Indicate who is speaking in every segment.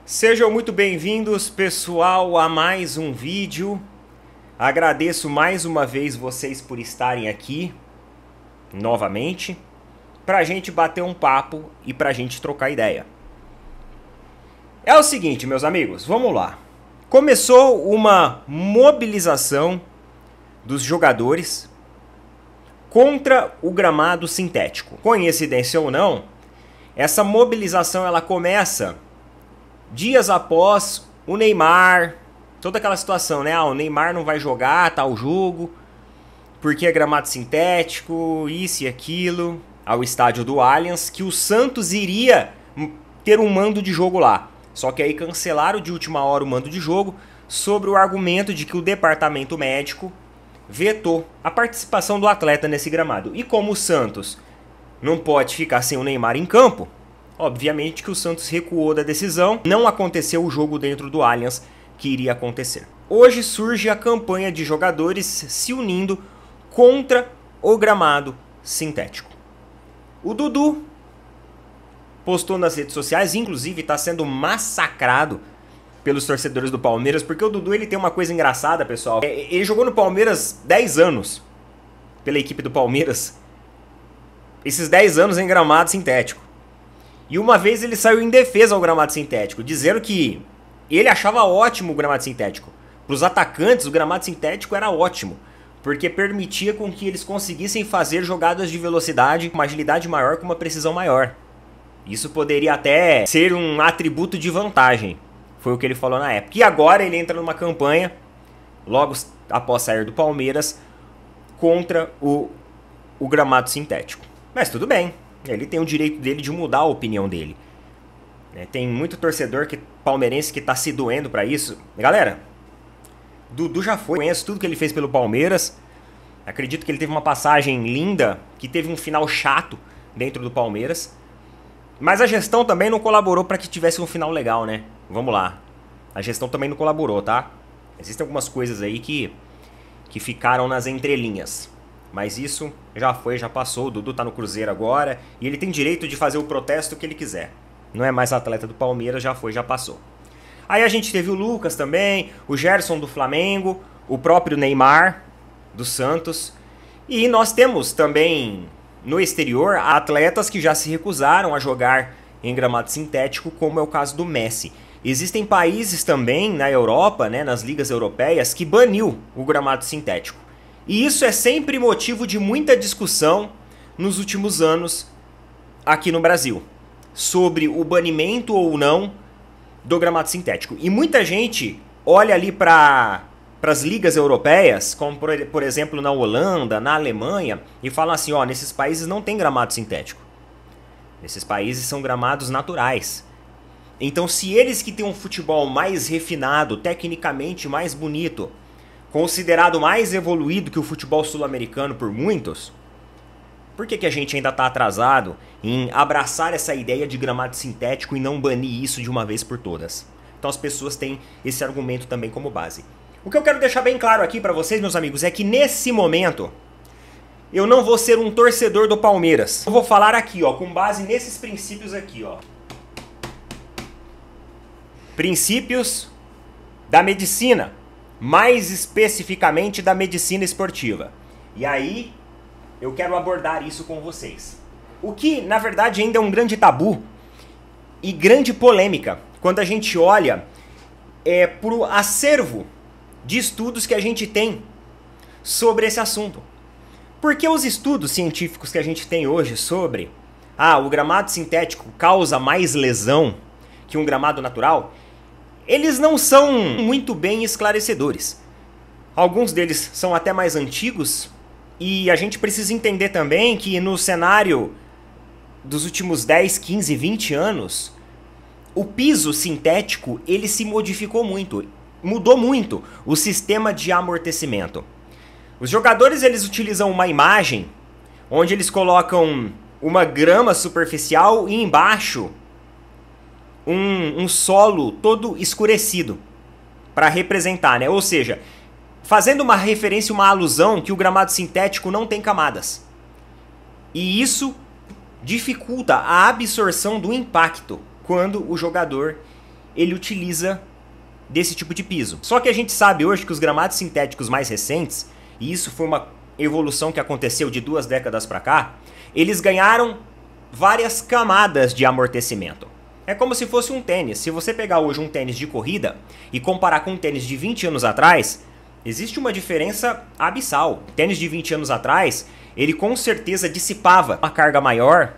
Speaker 1: Sejam muito bem-vindos, pessoal, a mais um vídeo. Agradeço mais uma vez vocês por estarem aqui, novamente, pra gente bater um papo e pra gente trocar ideia. É o seguinte, meus amigos, vamos lá. Começou uma mobilização dos jogadores contra o gramado sintético. Coincidência ou não, essa mobilização ela começa dias após o Neymar, toda aquela situação, né? O Neymar não vai jogar tal jogo, porque é gramado sintético, isso e aquilo, ao estádio do Allianz, que o Santos iria ter um mando de jogo lá. Só que aí cancelaram de última hora o mando de jogo, sobre o argumento de que o departamento médico vetou a participação do atleta nesse gramado. E como o Santos não pode ficar sem o Neymar em campo, obviamente que o Santos recuou da decisão, não aconteceu o jogo dentro do Allianz que iria acontecer. Hoje surge a campanha de jogadores se unindo contra o gramado sintético. O Dudu postou nas redes sociais, inclusive está sendo massacrado pelos torcedores do Palmeiras, porque o Dudu ele tem uma coisa engraçada, pessoal. Ele jogou no Palmeiras 10 anos, pela equipe do Palmeiras, esses 10 anos em gramado sintético. E uma vez ele saiu em defesa ao gramado sintético, dizendo que ele achava ótimo o gramado sintético. Para os atacantes, o gramado sintético era ótimo, porque permitia com que eles conseguissem fazer jogadas de velocidade com uma agilidade maior, com uma precisão maior. Isso poderia até ser um atributo de vantagem, foi o que ele falou na época. E agora ele entra numa campanha, logo após sair do Palmeiras, contra o gramado sintético. Mas tudo bem. Ele tem o direito dele de mudar a opinião dele. Tem muito torcedor palmeirense que tá se doendo pra isso. Galera, Dudu já foi, conheço tudo que ele fez pelo Palmeiras. Acredito que ele teve uma passagem linda, que teve um final chato dentro do Palmeiras. Mas a gestão também não colaborou pra que tivesse um final legal, né? Vamos lá. A gestão também não colaborou, tá? Existem algumas coisas aí que ficaram nas entrelinhas. Mas isso já foi, já passou. O Dudu tá no Cruzeiro agora e ele tem direito de fazer o protesto que ele quiser. Não é mais atleta do Palmeiras, já foi, já passou. Aí a gente teve o Lucas também, o Gerson do Flamengo, o próprio Neymar do Santos. E nós temos também no exterior atletas que já se recusaram a jogar em gramado sintético, como é o caso do Messi. Existem países também na Europa, né, nas ligas europeias, que baniu o gramado sintético. E isso é sempre motivo de muita discussão nos últimos anos aqui no Brasil, sobre o banimento ou não do gramado sintético. E muita gente olha ali para as ligas europeias, como por exemplo na Holanda, na Alemanha, e fala assim, ó, nesses países não tem gramado sintético. Nesses países são gramados naturais. Então se eles que têm um futebol mais refinado, tecnicamente mais bonito, considerado mais evoluído que o futebol sul-americano por muitos, por que a gente ainda está atrasado em abraçar essa ideia de gramado sintético e não banir isso de uma vez por todas? Então as pessoas têm esse argumento também como base. O que eu quero deixar bem claro aqui para vocês, meus amigos, é que nesse momento eu não vou ser um torcedor do Palmeiras. Eu vou falar aqui, ó, com base nesses princípios aqui, ó. Princípios da medicina. Mais especificamente da medicina esportiva. E aí, eu quero abordar isso com vocês. O que, na verdade, ainda é um grande tabu e grande polêmica, quando a gente olha para o acervo de estudos que a gente tem sobre esse assunto. Porque os estudos científicos que a gente tem hoje sobre o gramado sintético causa mais lesão que um gramado natural, eles não são muito bem esclarecedores. Alguns deles são até mais antigos e a gente precisa entender também que no cenário dos últimos 10, 15, 20 anos, o piso sintético ele se modificou muito, mudou muito o sistema de amortecimento. Os jogadores eles utilizam uma imagem onde eles colocam uma grama superficial e embaixo um solo todo escurecido para representar, né? Ou seja, fazendo uma referência, uma alusão que o gramado sintético não tem camadas. E isso dificulta a absorção do impacto quando o jogador ele utiliza desse tipo de piso. Só que a gente sabe hoje que os gramados sintéticos mais recentes, e isso foi uma evolução que aconteceu de 2 décadas para cá, eles ganharam várias camadas de amortecimento. É como se fosse um tênis. Se você pegar hoje um tênis de corrida e comparar com um tênis de 20 anos atrás, existe uma diferença abissal. O tênis de 20 anos atrás, ele com certeza dissipava uma carga maior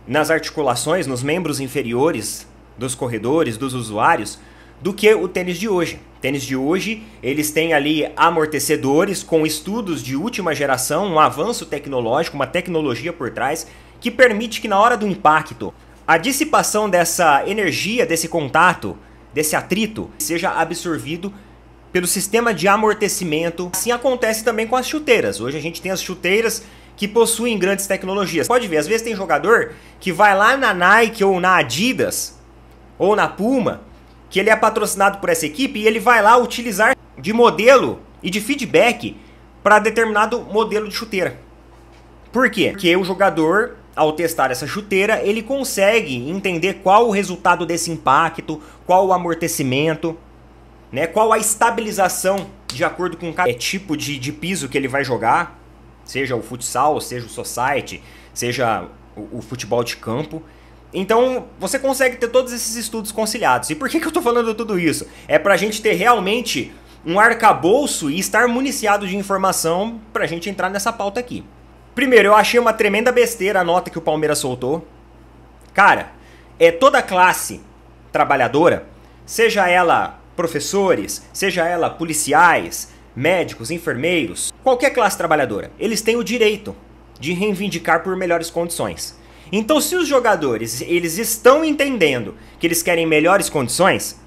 Speaker 1: nas articulações, nos membros inferiores dos corredores, dos usuários, do que o tênis de hoje. O tênis de hoje, eles têm ali amortecedores com estudos de última geração, um avanço tecnológico, uma tecnologia por trás, que permite que na hora do impacto, a dissipação dessa energia, desse contato, desse atrito, seja absorvido pelo sistema de amortecimento. Assim acontece também com as chuteiras. Hoje a gente tem as chuteiras que possuem grandes tecnologias. Pode ver, às vezes tem jogador que vai lá na Nike ou na Adidas ou na Puma, que ele é patrocinado por essa equipe, e ele vai lá utilizar de modelo e de feedback para determinado modelo de chuteira. Por quê? Porque o jogador, ao testar essa chuteira, ele consegue entender qual o resultado desse impacto, qual o amortecimento, né, qual a estabilização de acordo com cada tipo de piso que ele vai jogar, seja o futsal, seja o society, seja o futebol de campo. Então você consegue ter todos esses estudos conciliados. E por que eu tô falando tudo isso? É pra gente ter realmente um arcabouço e estar municiado de informação pra gente entrar nessa pauta aqui. Primeiro, eu achei uma tremenda besteira a nota que o Palmeiras soltou. Cara, toda classe trabalhadora, seja ela professores, seja ela policiais, médicos, enfermeiros, qualquer classe trabalhadora, eles têm o direito de reivindicar por melhores condições. Então, se os jogadores eles estão entendendo que eles querem melhores condições,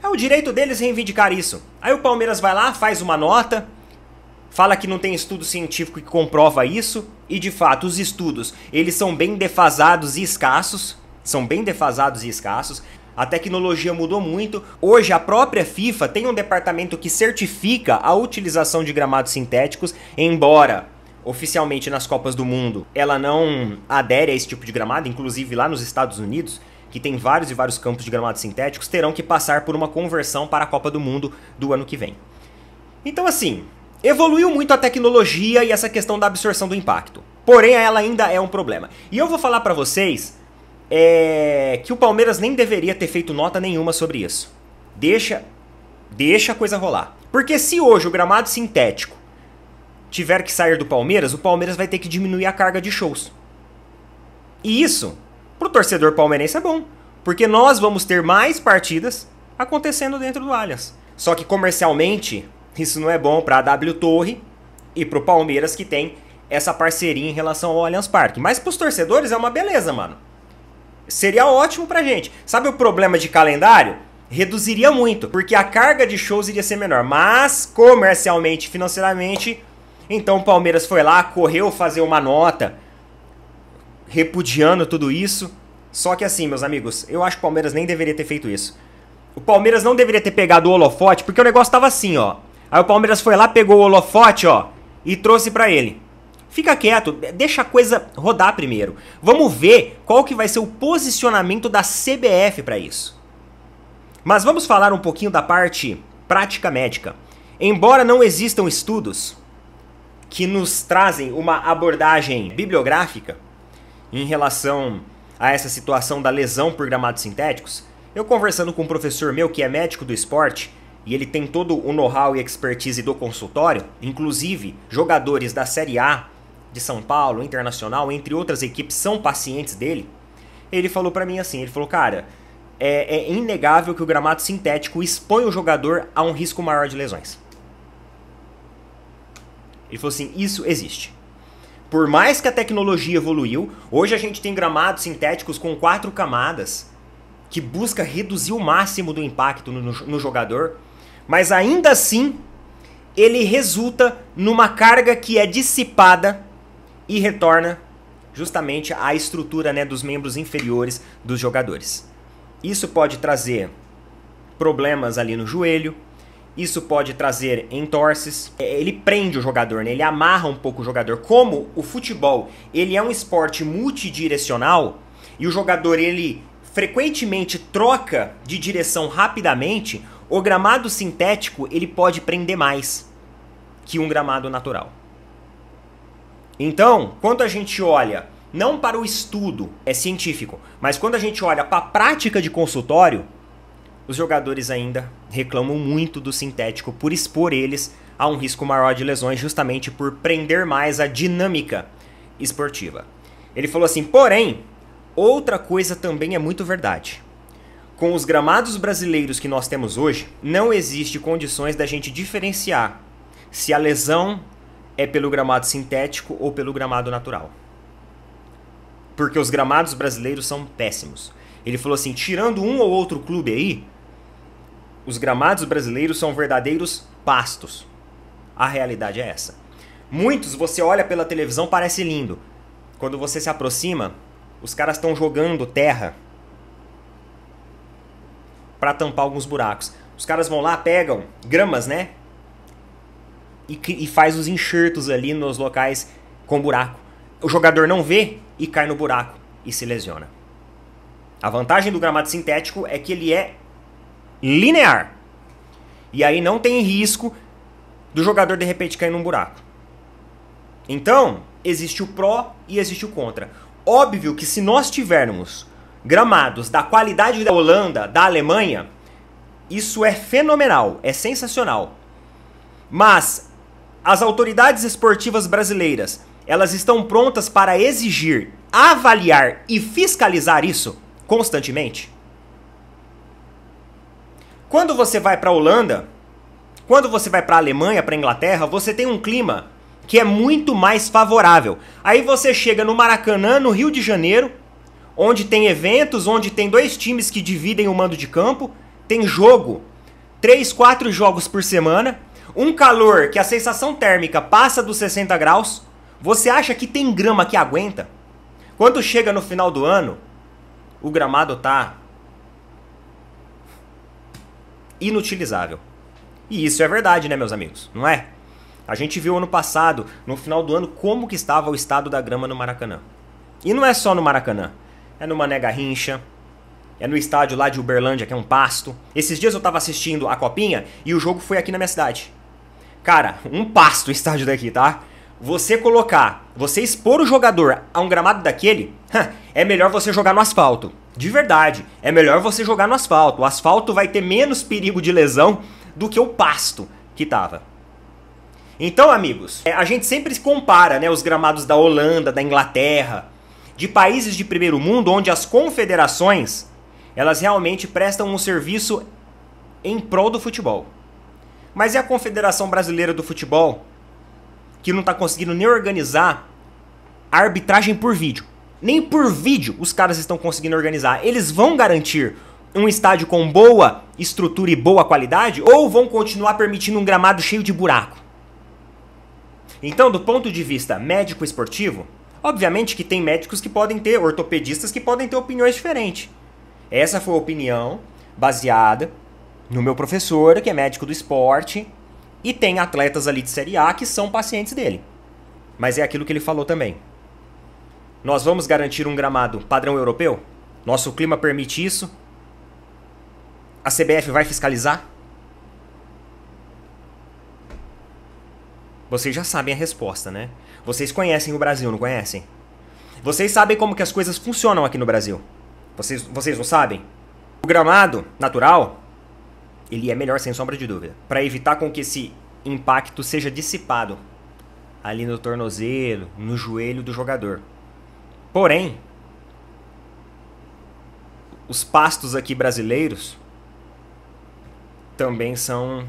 Speaker 1: é o direito deles reivindicar isso. Aí o Palmeiras vai lá, faz uma nota, fala que não tem estudo científico que comprova isso, e de fato os estudos eles são bem defasados e escassos, A tecnologia mudou muito. Hoje a própria FIFA tem um departamento que certifica a utilização de gramados sintéticos, embora oficialmente nas Copas do Mundo ela não adere a esse tipo de gramado. Inclusive lá nos Estados Unidos, que tem vários e vários campos de gramados sintéticos, terão que passar por uma conversão para a Copa do Mundo do ano que vem. Então assim, evoluiu muito a tecnologia e essa questão da absorção do impacto. Porém ela ainda é um problema. E eu vou falar para vocês que o Palmeiras nem deveria ter feito nota nenhuma sobre isso. Deixa a coisa rolar. Porque se hoje o gramado sintético tiver que sair do Palmeiras, o Palmeiras vai ter que diminuir a carga de shows. E isso, pro torcedor palmeirense, é bom. Porque nós vamos ter mais partidas acontecendo dentro do Allianz. Só que comercialmente, isso não é bom pra W Torre e pro Palmeiras, que tem essa parceria em relação ao Allianz Parque. Mas pros torcedores é uma beleza, mano. Seria ótimo pra gente. Sabe o problema de calendário? Reduziria muito, porque a carga de shows iria ser menor. Mas, comercialmente, financeiramente, então o Palmeiras foi lá, correu fazer uma nota repudiando tudo isso. Só que assim, meus amigos, eu acho que o Palmeiras nem deveria ter feito isso. O Palmeiras não deveria ter pegado o holofote, porque o negócio tava assim, ó. Aí o Palmeiras foi lá, pegou o holofote, ó, e trouxe pra ele. Fica quieto, deixa a coisa rodar primeiro. Vamos ver qual que vai ser o posicionamento da CBF para isso. Mas vamos falar um pouquinho da parte prática médica. Embora não existam estudos que nos trazem uma abordagem bibliográfica em relação a essa situação da lesão por gramados sintéticos, eu conversando com um professor meu que é médico do esporte, e ele tem todo o know-how e expertise do consultório, inclusive jogadores da Série A de São Paulo, Internacional, entre outras equipes, são pacientes dele. Ele falou pra mim assim, ele falou, cara, é inegável que o gramado sintético expõe o jogador a um risco maior de lesões. Ele falou assim, isso existe. Por mais que a tecnologia evoluiu, hoje a gente tem gramados sintéticos com 4 camadas, que busca reduzir o máximo do impacto no jogador, mas ainda assim, ele resulta numa carga que é dissipada e retorna justamente à estrutura, né, dos membros inferiores dos jogadores. Isso pode trazer problemas ali no joelho, isso pode trazer entorses, ele prende o jogador, né, ele amarra um pouco o jogador. Como o futebol ele é um esporte multidirecional e o jogador ele frequentemente troca de direção rapidamente, o gramado sintético ele pode prender mais que um gramado natural. Então, quando a gente olha, não para o estudo, é científico, mas quando a gente olha para a prática de consultório, os jogadores ainda reclamam muito do sintético por expor eles a um risco maior de lesões, justamente por prender mais a dinâmica esportiva. Ele falou assim, porém, outra coisa também é muito verdade. Com os gramados brasileiros que nós temos hoje, não existe condições da gente diferenciar se a lesão é pelo gramado sintético ou pelo gramado natural. Porque os gramados brasileiros são péssimos. Ele falou assim, tirando um ou outro clube aí, os gramados brasileiros são verdadeiros pastos. A realidade é essa. Muitos, você olha pela televisão, parece lindo. Quando você se aproxima, os caras estão jogando terra para tampar alguns buracos. Os caras vão lá, pegam gramas, né? E faz os enxertos ali nos locais com buraco. O jogador não vê e cai no buraco e se lesiona. A vantagem do gramado sintético é que ele é linear. E aí não tem risco do jogador de repente cair num buraco. Então, existe o pró e existe o contra. Óbvio que se nós tivermos gramados da qualidade da Holanda, da Alemanha, isso é fenomenal, é sensacional. Mas as autoridades esportivas brasileiras, elas estão prontas para exigir, avaliar e fiscalizar isso constantemente? Quando você vai para a Holanda, quando você vai para a Alemanha, para a Inglaterra, você tem um clima que é muito mais favorável. Aí você chega no Maracanã, no Rio de Janeiro, onde tem eventos, onde tem 2 times que dividem o mando de campo, tem jogo, 3, 4 jogos por semana, um calor que a sensação térmica passa dos 60 graus, você acha que tem grama que aguenta? Quando chega no final do ano, o gramado tá inutilizável. E isso é verdade, né, meus amigos? Não é? A gente viu ano passado, no final do ano, como que estava o estado da grama no Maracanã. E não é só no Maracanã. É no Mané Garrincha, é no estádio lá de Uberlândia, que é um pasto. Esses dias eu tava assistindo a Copinha e o jogo foi aqui na minha cidade. Cara, um pasto o estádio daqui, tá? Você expor o jogador a um gramado daquele, é melhor você jogar no asfalto. De verdade, é melhor você jogar no asfalto. O asfalto vai ter menos perigo de lesão do que o pasto que tava. Então, amigos, a gente sempre compara, né, os gramados da Holanda, da Inglaterra, de países de primeiro mundo, onde as confederações, elas realmente prestam um serviço em prol do futebol. Mas e a Confederação Brasileira do Futebol, que não está conseguindo nem organizar a arbitragem por vídeo? Nem por vídeo os caras estão conseguindo organizar. Eles vão garantir um estádio com boa estrutura e boa qualidade, ou vão continuar permitindo um gramado cheio de buraco? Então, do ponto de vista médico-esportivo, obviamente que tem médicos que podem ter, ortopedistas que podem ter opiniões diferentes. Essa foi a opinião baseada no meu professor, que é médico do esporte, e tem atletas ali de Série A que são pacientes dele. Mas é aquilo que ele falou também. Nós vamos garantir um gramado padrão europeu? Nosso clima permite isso? A CBF vai fiscalizar? Vocês já sabem a resposta, né? Vocês conhecem o Brasil, não conhecem? Vocês sabem como que as coisas funcionam aqui no Brasil? Vocês não sabem? O gramado natural, ele é melhor sem sombra de dúvida, para evitar com que esse impacto seja dissipado ali no tornozelo, no joelho do jogador. Porém, os pastos aqui brasileiros também são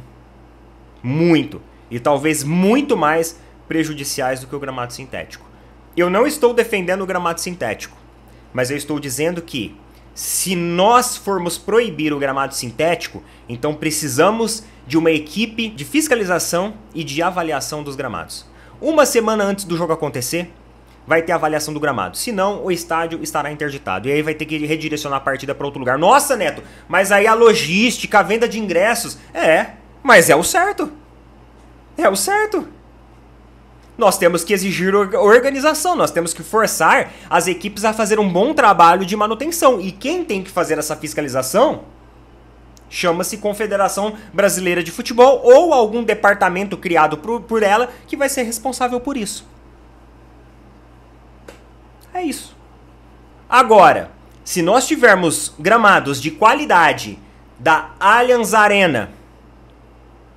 Speaker 1: muito, e talvez muito mais prejudiciais do que o gramado sintético. Eu não estou defendendo o gramado sintético, mas eu estou dizendo que se nós formos proibir o gramado sintético, então precisamos de uma equipe de fiscalização e de avaliação dos gramados. Uma semana antes do jogo acontecer, vai ter avaliação do gramado. Senão, o estádio estará interditado. E aí vai ter que redirecionar a partida para outro lugar. Nossa, Neto, mas aí a logística, a venda de ingressos... mas é o certo. É o certo. nós temos que exigir organização, nós temos que forçar as equipes a fazer um bom trabalho de manutenção. E quem tem que fazer essa fiscalização chama-se Confederação Brasileira de Futebol ou algum departamento criado por ela que vai ser responsável por isso. É isso. Agora, se nós tivermos gramados de qualidade da Allianz Arena,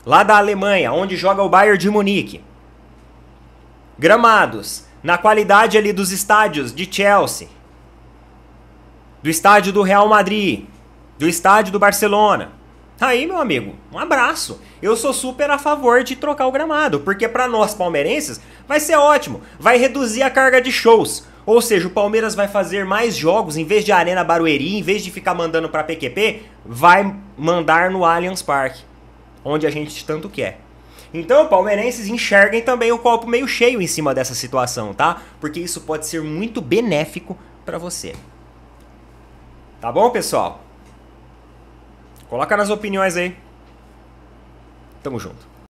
Speaker 1: lá da Alemanha, onde joga o Bayern de Munique, gramados na qualidade ali dos estádios de Chelsea, do estádio do Real Madrid, do estádio do Barcelona, aí, meu amigo, um abraço. Eu sou super a favor de trocar o gramado, porque para nós palmeirenses vai ser ótimo, vai reduzir a carga de shows. Ou seja, o Palmeiras vai fazer mais jogos, em vez de Arena Barueri, em vez de ficar mandando para PQP, vai mandar no Allianz Parque, onde a gente tanto quer. Então, palmeirenses, enxerguem também o copo meio cheio em cima dessa situação, tá? Porque isso pode ser muito benéfico para você. Tá bom, pessoal? Coloca nas opiniões aí. Tamo junto.